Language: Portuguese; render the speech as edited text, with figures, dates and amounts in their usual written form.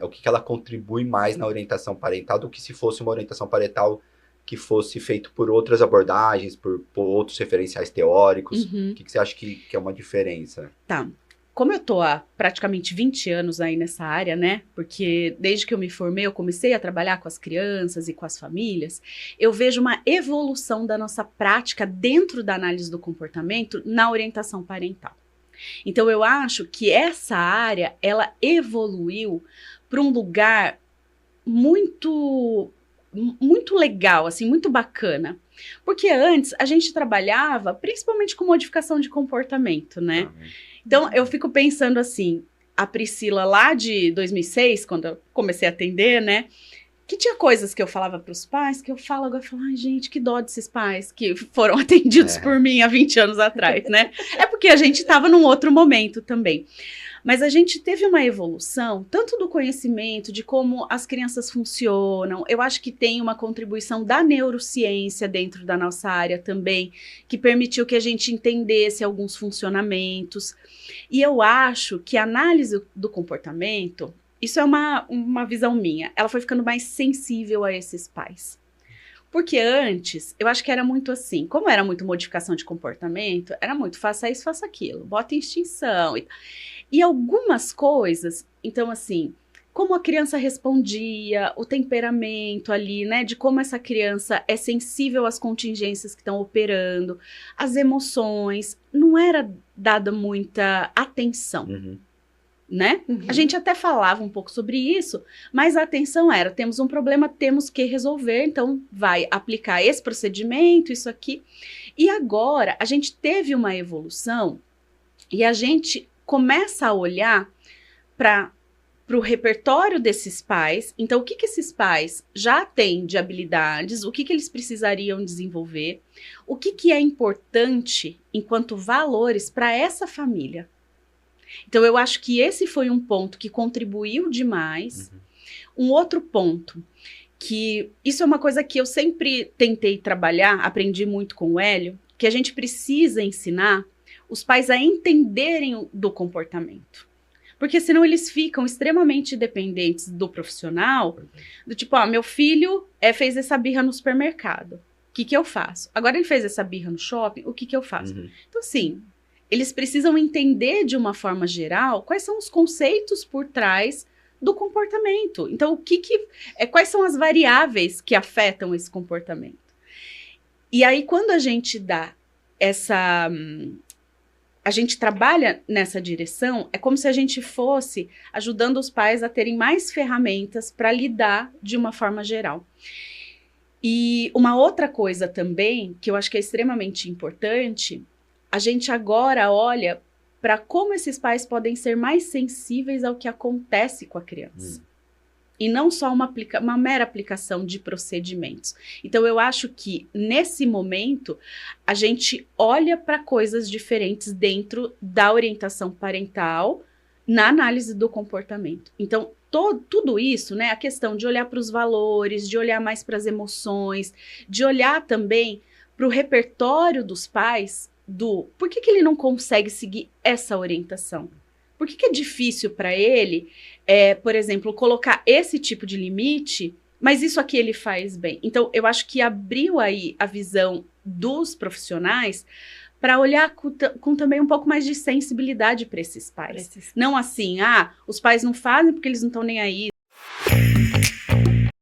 O que ela contribui mais na orientação parental do que se fosse uma orientação parental que fosse feito por outras abordagens, por outros referenciais teóricos? O que você acha que é uma diferença? Tá. Como eu tô há praticamente 20 anos aí nessa área, né? Porque desde que eu me formei, eu comecei a trabalhar com as crianças e com as famílias, eu vejo uma evolução da nossa prática dentro da análise do comportamento na orientação parental. Então, eu acho que essa área, ela evoluiu para um lugar muito legal, assim, muito bacana. Porque antes a gente trabalhava principalmente com modificação de comportamento, né? Então eu fico pensando assim, a Priscila lá de 2006, quando eu comecei a atender, né? Que tinha coisas que eu falava para os pais, que eu falo agora, eu falo, ai gente, que dó desses pais que foram atendidos por mim há 20 anos atrás, né? É porque a gente estava num outro momento também. Mas a gente teve uma evolução, tanto do conhecimento, de como as crianças funcionam. Eu acho que tem uma contribuição da neurociência dentro da nossa área também, que permitiu que a gente entendesse alguns funcionamentos. E eu acho que a análise do comportamento, isso é uma visão minha, ela foi ficando mais sensível a esses pais. Porque antes, eu acho que era muito assim, como era muito modificação de comportamento, era muito faça isso, faça aquilo, bota em extinção. E algumas coisas, então assim, como a criança respondia, o temperamento ali, né, de como essa criança é sensível às contingências que estão operando, as emoções, não era dada muita atenção. Né? A gente até falava um pouco sobre isso, mas a atenção era, temos um problema, temos que resolver, então vai aplicar esse procedimento, isso aqui. E agora, a gente teve uma evolução e a gente começa a olhar para o repertório desses pais. Então, o que esses pais já têm de habilidades, o que eles precisariam desenvolver, o que é importante enquanto valores para essa família. Então, eu acho que esse foi um ponto que contribuiu demais. Um outro ponto, que isso é uma coisa que eu sempre tentei trabalhar, aprendi muito com o Hélio, que a gente precisa ensinar os pais a entenderem do comportamento. Porque senão eles ficam extremamente dependentes do profissional, do tipo, meu filho fez essa birra no supermercado, o que eu faço? Agora ele fez essa birra no shopping, o que eu faço? Então, assim, eles precisam entender de uma forma geral quais são os conceitos por trás do comportamento. Então, quais são as variáveis que afetam esse comportamento? E aí, quando a gente dá a gente trabalha nessa direção, é como se a gente fosse ajudando os pais a terem mais ferramentas para lidar de uma forma geral. E uma outra coisa também, que eu acho que é extremamente importante, a gente agora olha para como esses pais podem ser mais sensíveis ao que acontece com a criança. E não só uma mera aplicação de procedimentos. Então, eu acho que, nesse momento, a gente olha para coisas diferentes dentro da orientação parental na análise do comportamento. Então, tudo isso, né, a questão de olhar para os valores, de olhar mais para as emoções, de olhar também para o repertório dos pais, por que ele não consegue seguir essa orientação? Por que é difícil para ele, por exemplo, colocar esse tipo de limite, mas isso aqui ele faz bem? Então, eu acho que abriu aí a visão dos profissionais para olhar com também um pouco mais de sensibilidade para esses pais. Não assim, os pais não fazem porque eles não estão nem aí.